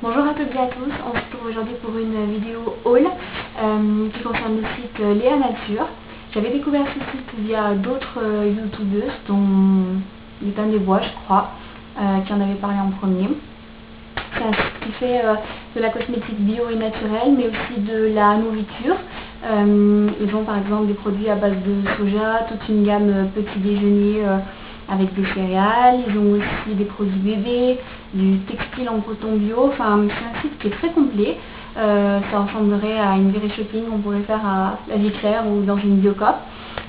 Bonjour à toutes et à tous, on se retrouve aujourd'hui pour une vidéo haul qui concerne le site Léa Nature. J'avais découvert ce site via d'autres youtubeuses, dont L'étain des bois je crois, qui en avait parlé en premier. C'est un site qui fait de la cosmétique bio et naturelle, mais aussi de la nourriture. Ils ont par exemple des produits à base de soja, toute une gamme petit déjeuner avec des céréales. Ils ont aussi des produits bébés, du textile en coton bio. Enfin, c'est un site qui est très complet. Ça ressemblerait à une virée shopping qu'on pourrait faire à la Vie Claire ou dans une Biocop.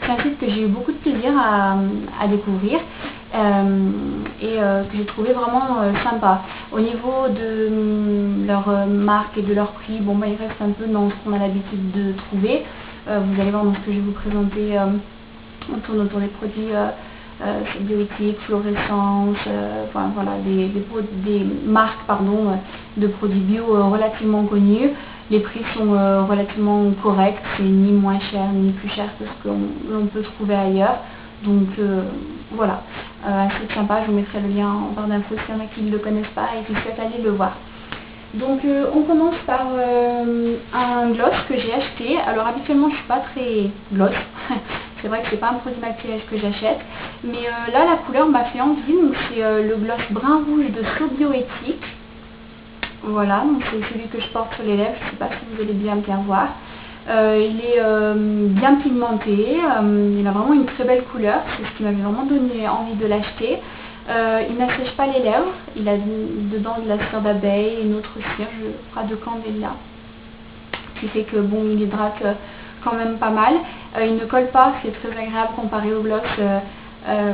C'est un site que j'ai eu beaucoup de plaisir à découvrir et que j'ai trouvé vraiment sympa. Au niveau de leur marque et de leur prix, bon, bah, il reste un peu dans ce qu'on a l'habitude de trouver. Vous allez voir dans ce que je vais vous présenter, on tourne autour des produits bioéthiques, fluorescence, enfin, voilà, des marques de produits bio relativement connues. Les prix sont relativement corrects, c'est ni moins cher ni plus cher que ce qu'on peut trouver ailleurs. Donc voilà, un site sympa, je vous mettrai le lien en barre d'infos s'il y en a qui ne le connaissent pas et qui souhaitent aller le voir. Donc on commence par un gloss que j'ai acheté. Alors habituellement je ne suis pas très gloss, c'est vrai que c'est pas un produit maquillage que j'achète, mais là la couleur m'a fait envie. Donc c'est le gloss brun rouge de So Bioéthique. Voilà, donc c'est celui que je porte sur les lèvres, je ne sais pas si vous allez bien voir. Il est bien pigmenté, il a vraiment une très belle couleur, c'est ce qui m'avait vraiment donné envie de l'acheter. Il n'assèche pas les lèvres, il a dedans de la cire d'abeille, une autre cire, je crois de Candela, qui fait que bon, il hydrate quand même pas mal. Il ne colle pas, c'est très agréable comparé au gloss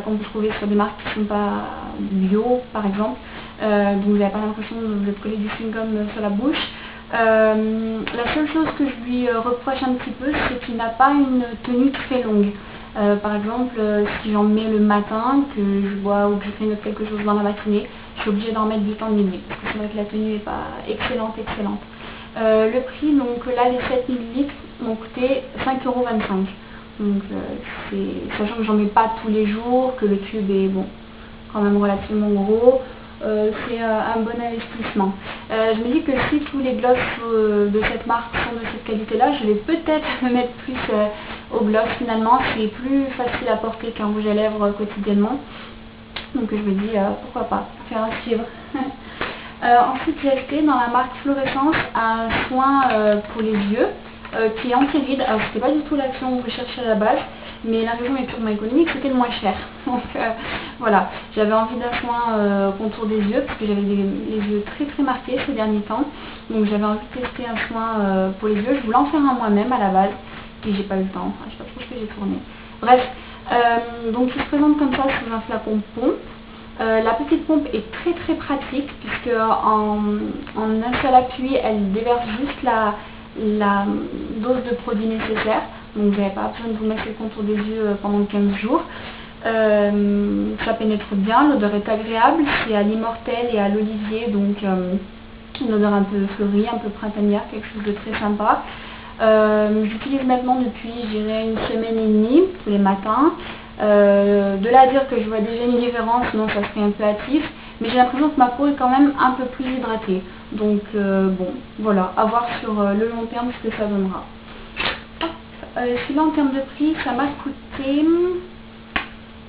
qu'on peut trouver sur des marques qui ne sont pas bio par exemple. Donc vous n'avez pas l'impression de coller du chewing-gum sur la bouche. La seule chose que je lui reproche un petit peu, c'est qu'il n'a pas une tenue très longue. Par exemple, si j'en mets le matin, que je bois ou que je fais quelque chose dans la matinée, je suis obligée d'en mettre du temps de minuit, parce que c'est vrai que la tenue n'est pas excellente. Le prix, donc là, les 7 ml m'ont coûté 5,25 €. Donc, sachant que j'en mets pas tous les jours, que le tube est bon, quand même relativement gros, c'est un bon investissement. Je me dis que si tous les gloss de cette marque sont de cette qualité-là, je vais peut-être me mettre plus au gloss finalement. C'est plus facile à porter qu'un rouge à lèvres quotidiennement. Donc je me dis pourquoi pas, faire un suivre. Ensuite j'ai acheté dans la marque Fluorescence un soin pour les yeux qui est anti-rides. Alors c'était pas du tout l'action que je cherchais à la base, mais la raison est purement économique, c'était le moins cher. Donc voilà, j'avais envie d'un soin contour des yeux, parce que j'avais les yeux très marqués ces derniers temps. Donc j'avais envie de tester un soin pour les yeux. Je voulais en faire un moi-même à la base, et j'ai pas eu le temps, enfin, je sais pas trop ce que j'ai tourné. Bref, donc il se présente comme ça sous un flacon pompe. La petite pompe est très pratique, puisque en un seul appui, elle déverse juste la dose de produit nécessaire. Donc vous n'avez pas besoin de vous mettre le contour des yeux pendant 15 jours. Ça pénètre bien, l'odeur est agréable, c'est à l'immortel et à l'olivier, donc une odeur un peu fleurie, un peu printanière, quelque chose de très sympa. J'utilise maintenant depuis, je dirais, une semaine et demie, tous les matins. De là à dire que je vois déjà une différence, non, ça serait un peu hâtif, mais j'ai l'impression que ma peau est quand même un peu plus hydratée. Donc bon, voilà, à voir sur le long terme ce que ça donnera. Celui-là en termes de prix, ça m'a coûté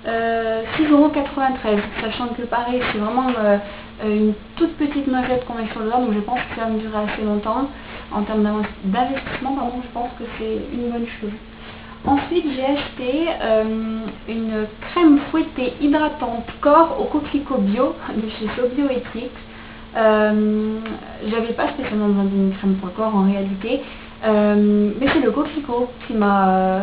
6,93 €, sachant que pareil, c'est vraiment une toute petite noisette qu'on met sur le doigt, donc je pense que ça va me durer assez longtemps. En termes d'investissement, je pense que c'est une bonne chose. Ensuite, j'ai acheté une crème fouettée hydratante corps au coquelicot bio de chez So Bioéthique. J'avais pas spécialement besoin d'une crème pour le corps en réalité, mais c'est le coquelicot qui m'a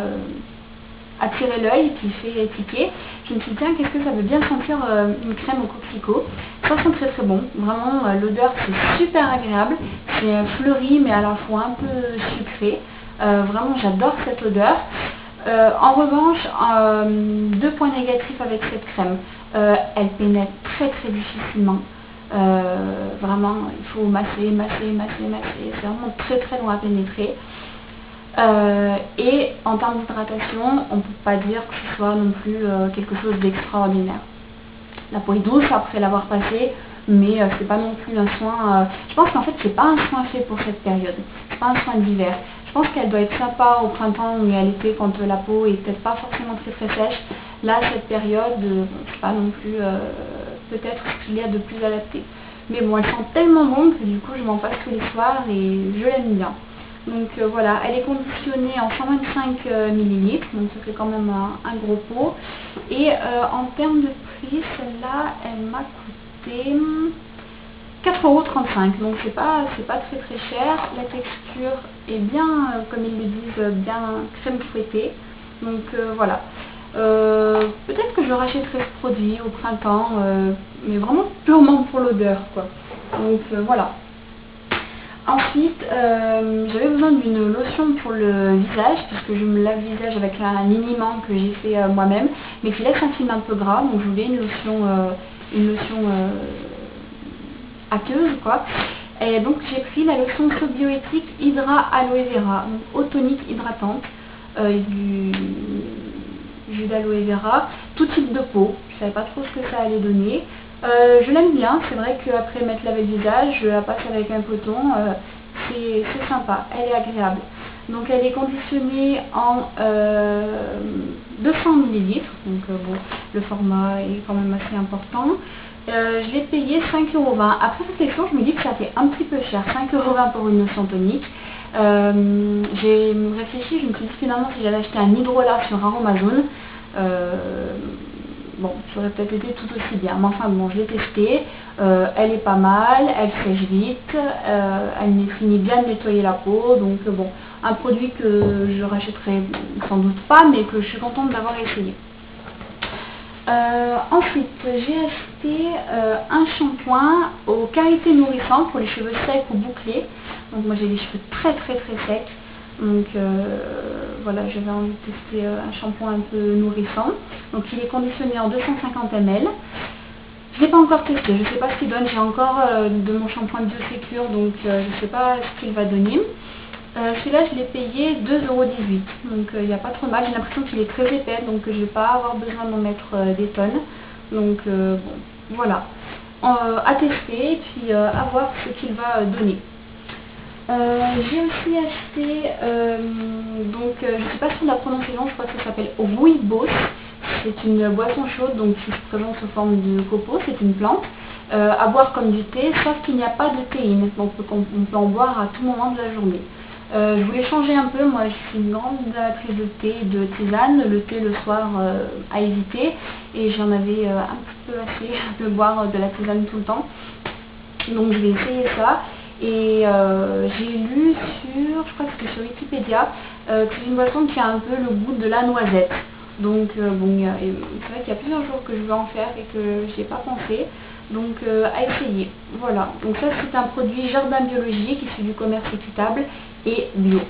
attiré l'œil, qui fait tiquer. Je me suis dit tiens, qu'est-ce que ça veut bien sentir une crème au coquelicot. Ça sent très bon, vraiment l'odeur c'est super agréable, c'est fleuri mais à la fois un peu sucré. Vraiment j'adore cette odeur. En revanche, 2 points négatifs avec cette crème. Elle pénètre très difficilement. Vraiment, il faut masser. C'est vraiment très long à pénétrer. Et en termes d'hydratation, on ne peut pas dire que ce soit non plus quelque chose d'extraordinaire. La peau est douce après l'avoir passée, mais c'est pas non plus un soin. Je pense qu'en fait c'est pas un soin fait pour cette période, c'est pas un soin d'hiver. Je pense qu'elle doit être sympa au printemps ou à l'été quand la peau est peut-être pas forcément très sèche. Là cette période, c'est pas non plus peut-être ce qu'il y a de plus adapté. Mais bon, elle sent tellement bon que du coup je m'en passe tous les soirs et je l'aime bien. Donc voilà, elle est conditionnée en 125 ml, donc ça fait quand même un gros pot. Et en termes de prix, celle-là, elle m'a coûté 4,35 €, donc c'est pas très cher. La texture est bien, comme ils le disent, bien crème fouettée. Donc voilà. Peut-être que je rachèterai ce produit au printemps, mais vraiment purement pour l'odeur, quoi. Donc voilà. Ensuite, j'avais besoin d'une lotion pour le visage, puisque je me lave le visage avec un liniment que j'ai fait moi-même, mais qui laisse un film un peu gras, donc je voulais une lotion aqueuse, quoi. Et donc j'ai pris la lotion probiotique Hydra Aloe Vera, donc eau tonique hydratante, du jus d'aloe vera, tout type de peau. Je savais pas trop ce que ça allait donner. Je l'aime bien, c'est vrai qu'après m'être lavé le visage, je la passe avec un coton, c'est sympa, elle est agréable. Donc elle est conditionnée en 200 ml, donc bon, le format est quand même assez important. Je l'ai payé 5,20 €. Après réflexion, je me dis que ça fait un petit peu cher, 5,20 € pour une lotion tonique. J'ai réfléchi, je me suis dit finalement si j'avais acheté un hydrolat sur Aromazone, bon, ça aurait peut-être été tout aussi bien. Mais enfin bon, je l'ai testé, elle est pas mal, elle sèche vite, elle finit bien de nettoyer la peau, donc bon, un produit que je rachèterai sans doute pas, mais que je suis contente d'avoir essayé. Ensuite, j'ai acheté un shampoing aux qualités nourrissantes pour les cheveux secs ou bouclés. Donc moi j'ai des cheveux très secs. Donc voilà, j'avais envie de tester un shampoing un peu nourrissant. Donc il est conditionné en 250 ml. Je ne l'ai pas encore testé, je ne sais pas ce qu'il donne. J'ai encore de mon shampoing Biosécure, donc je ne sais pas ce qu'il va donner. Celui-là, je l'ai payé 2,18 €, donc il n'y a pas trop mal. J'ai l'impression qu'il est très épais, donc je ne vais pas avoir besoin d'en mettre des tonnes. Donc bon, voilà. À tester et puis à voir ce qu'il va donner. J'ai aussi acheté, donc je ne sais pas si la prononciation, je crois que ça s'appelle Rooibos. C'est une boisson chaude donc qui se présente sous forme de copeaux, c'est une plante. À boire comme du thé, sauf qu'il n'y a pas de théine, donc on peut en boire à tout moment de la journée. Je voulais changer un peu, moi je suis une grande amatrice de thé et de tisane, le thé le soir à éviter, et j'en avais un petit peu assez de boire de la tisane tout le temps, donc je vais essayer ça. Et j'ai lu je crois que c'était sur Wikipédia, que c'est une boisson qui a un peu le goût de la noisette. Donc bon, c'est vrai qu'il y a plusieurs jours que je veux en faire et que je n'y ai pas pensé. Donc à essayer. Voilà. Donc ça c'est un produit Jardin Biologique issu du commerce équitable et bio.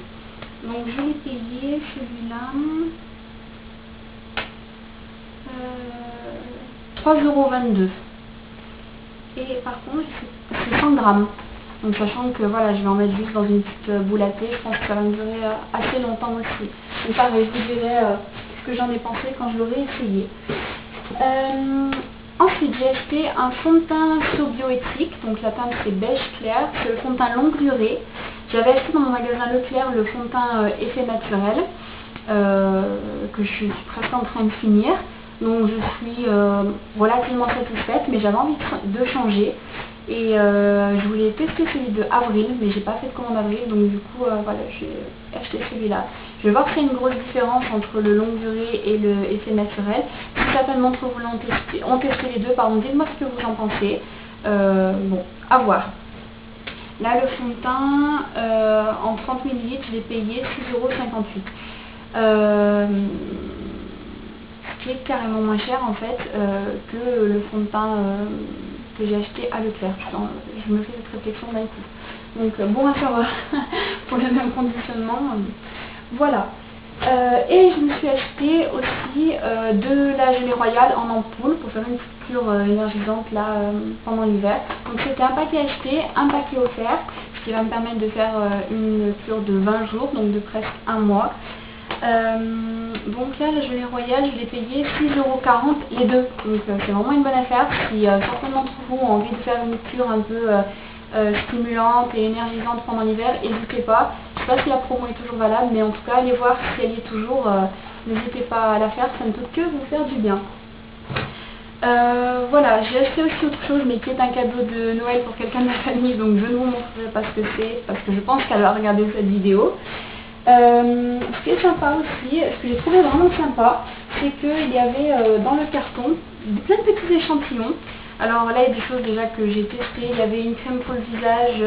Donc je l'ai payé celui-là 3,22 €. Et par contre c'est 100 grammes. Donc sachant que voilà, je vais en mettre juste dans une petite boule à thé, je pense que ça va me durer assez longtemps aussi. Donc pareil, je vous dirai ce que j'en ai pensé quand je l'aurai essayé. Ensuite, j'ai acheté un fond de teint Sobioéthique, donc la teinte c'est beige clair, c'est le fond de teint longue durée. J'avais acheté dans mon magasin Leclerc le fond de teint effet naturel, que je suis presque en train de finir. Donc je suis relativement satisfaite, mais j'avais envie de changer. Et je voulais tester celui de avril, mais j'ai pas fait de commande avril, donc du coup voilà, j'ai acheté celui-là. Je vais voir s'il y a une grosse différence entre le longue durée et le effet naturel. Si certainement d'entre vous ont testé les deux, pardon, dites-moi ce que vous en pensez. Bon, à voir. Là, le fond de teint, en 30 ml, je l'ai payé 6,58 €. Ce qui est carrément moins cher en fait que le fond de teint que j'ai acheté à Leclerc. Je me fais cette réflexion d'un coup. Donc bon à savoir pour le même conditionnement. Voilà. Et je me suis acheté aussi de la gelée royale en ampoule pour faire une petite cure énergisante là pendant l'hiver. Donc c'était un paquet acheté, un paquet offert, ce qui va me permettre de faire une cure de 20 jours, donc de presque un mois. Donc là, la gelée royale, je l'ai payé 6,40 € les deux. Donc c'est vraiment une bonne affaire. Si certains d'entre vous ont envie de faire une cure un peu stimulante et énergisante pendant l'hiver, n'hésitez pas. Je ne sais pas si la promo est toujours valable, mais en tout cas, allez voir si elle y est toujours. N'hésitez pas à la faire, ça ne peut que vous faire du bien. Voilà, j'ai acheté aussi autre chose, mais qui est un cadeau de Noël pour quelqu'un de ma famille, donc je ne vous montrerai pas ce que c'est, parce que je pense qu'elle va regarder cette vidéo. Ce qui est sympa aussi, ce que j'ai trouvé vraiment sympa, c'est qu'il y avait dans le carton plein de petits échantillons. Alors là, il y a des choses déjà que j'ai testées. Il y avait une crème pour le visage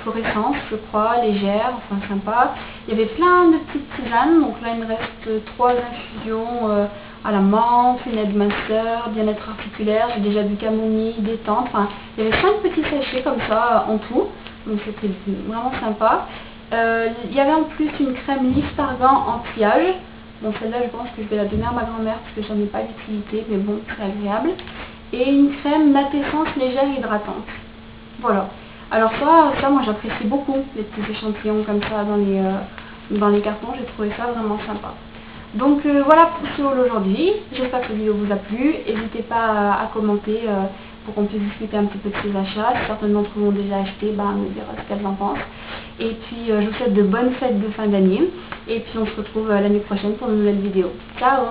fluorescence, je crois, légère, enfin sympa. Il y avait plein de petites tisanes, donc là il me reste 3 infusions à la menthe, une aide minceur, bien-être articulaire, j'ai déjà du camomille, détente, enfin il y avait 5 petits sachets comme ça en tout, donc c'était vraiment sympa. Il y avait en plus une crème Listargan anti-âge. Bon, celle-là, je pense que je vais la donner à ma grand-mère parce que j'en ai pas d'utilité, mais bon, c'est agréable. Et une crème natessence légère hydratante. Voilà. Alors ça moi j'apprécie beaucoup les petits échantillons comme ça dans les cartons. J'ai trouvé ça vraiment sympa. Donc voilà pour ce haul aujourd'hui. J'espère que la vidéo vous a plu. N'hésitez pas à commenter pour qu'on puisse discuter un petit peu de ces achats. Si certaines d'entre vous ont déjà acheté, me dire ce qu'elles en pensent. Et puis je vous souhaite de bonnes fêtes de fin d'année. Et puis on se retrouve l'année prochaine pour une nouvelle vidéo. Ciao!